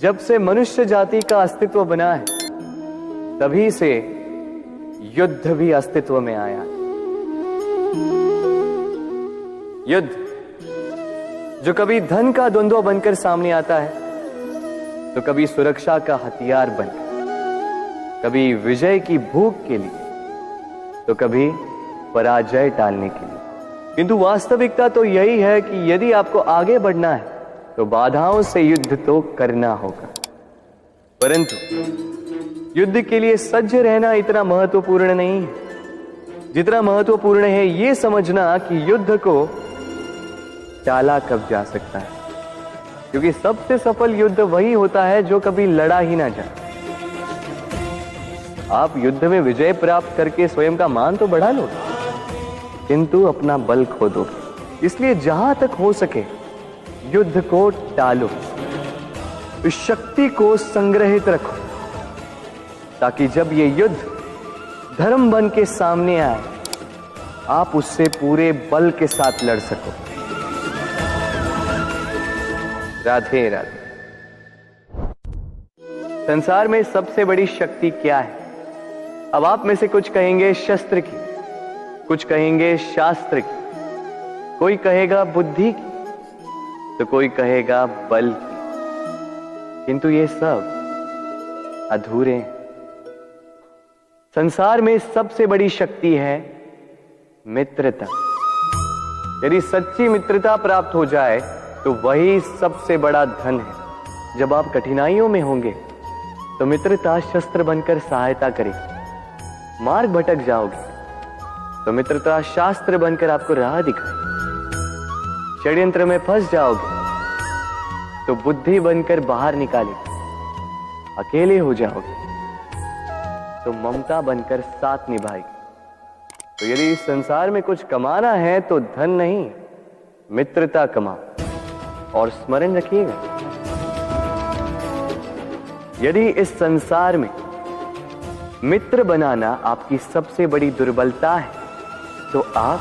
जब से मनुष्य जाति का अस्तित्व बना है तभी से युद्ध भी अस्तित्व में आया। युद्ध जो कभी धन का द्वंद्व बनकर सामने आता है तो कभी सुरक्षा का हथियार बनकर, कभी विजय की भूख के लिए तो कभी पराजय टालने के लिए। किंतु वास्तविकता तो यही है कि यदि आपको आगे बढ़ना है तो बाधाओं से युद्ध तो करना होगा, परंतु युद्ध के लिए सज्ज रहना इतना महत्वपूर्ण नहीं है जितना महत्वपूर्ण है यह समझना कि युद्ध को टाला कब जा सकता है, क्योंकि सबसे सफल युद्ध वही होता है जो कभी लड़ा ही ना जाए। आप युद्ध में विजय प्राप्त करके स्वयं का मान तो बढ़ा लो, किंतु अपना बल खो दोगे। इसलिए जहां तक हो सके युद्ध को टालो, इस शक्ति को संग्रहित रखो, ताकि जब ये युद्ध धर्म बन के सामने आए आप उससे पूरे बल के साथ लड़ सको। राधे राधे। संसार में सबसे बड़ी शक्ति क्या है? अब आप में से कुछ कहेंगे शस्त्र की, कुछ कहेंगे शास्त्र की, कोई कहेगा बुद्धि की, तो कोई कहेगा बल की, किंतु ये सब अधूरे हैं। संसार में सबसे बड़ी शक्ति है मित्रता। यदि सच्ची मित्रता प्राप्त हो जाए तो वही सबसे बड़ा धन है। जब आप कठिनाइयों में होंगे तो मित्रता शस्त्र बनकर सहायता करेगी। मार्ग भटक जाओगे तो मित्रता शास्त्र बनकर आपको राह दिखाएगी। षड्यंत्र में फंस जाओगे तो बुद्धि बनकर बाहर निकालेगी। अकेले हो जाओगे तो ममता बनकर साथ निभाएगी। तो यदि इस संसार में कुछ कमाना है तो धन नहीं, मित्रता कमाओ। और स्मरण रखिएगा, यदि इस संसार में मित्र बनाना आपकी सबसे बड़ी दुर्बलता है तो आप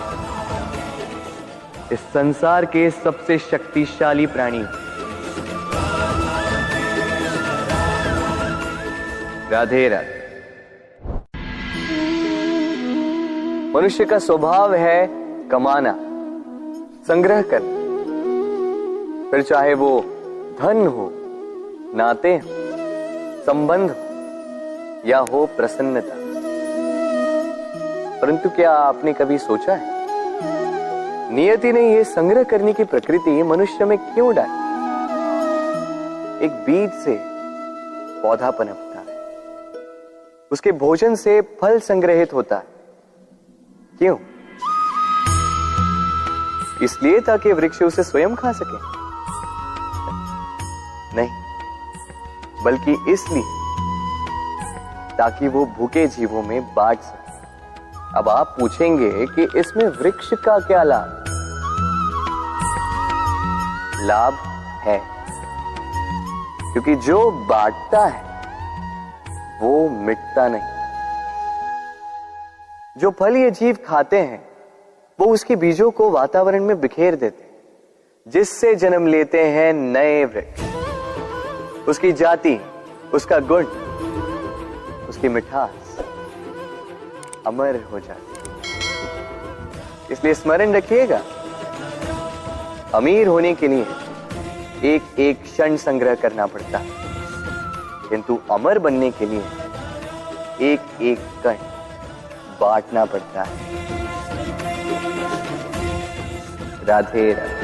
इस संसार के सबसे शक्तिशाली प्राणी हो। राधे राधे। मनुष्य का स्वभाव है कमाना, संग्रह करना, फिर चाहे वो धन हो, नाते हो, संबंध हो या हो प्रसन्नता। परंतु क्या आपने कभी सोचा है नियति ने यह संग्रह करने की प्रकृति मनुष्य में क्यों डाली? एक बीज से पौधा पनपता है, उसके भोजन से फल संग्रहित होता है। क्यों? इसलिए ताकि वृक्ष उसे स्वयं खा सके? नहीं, बल्कि इसलिए ताकि वो भूखे जीवों में बांट सके। अब आप पूछेंगे कि इसमें वृक्ष का क्या लाभ? लाभ है, क्योंकि जो बांटता है वो मिटता नहीं। जो फल ये जीव खाते हैं वो उसके बीजों को वातावरण में बिखेर देते हैं, जिससे जन्म लेते हैं नए वृक्ष। उसकी जाति, उसका गुण, उसकी मिठास अमर हो जाती है। इसलिए स्मरण रखिएगा, अमीर होने के लिए एक एक क्षण संग्रह करना पड़ता है, किंतु अमर बनने के लिए एक एक कण बांटना पड़ता है। राधे राधे।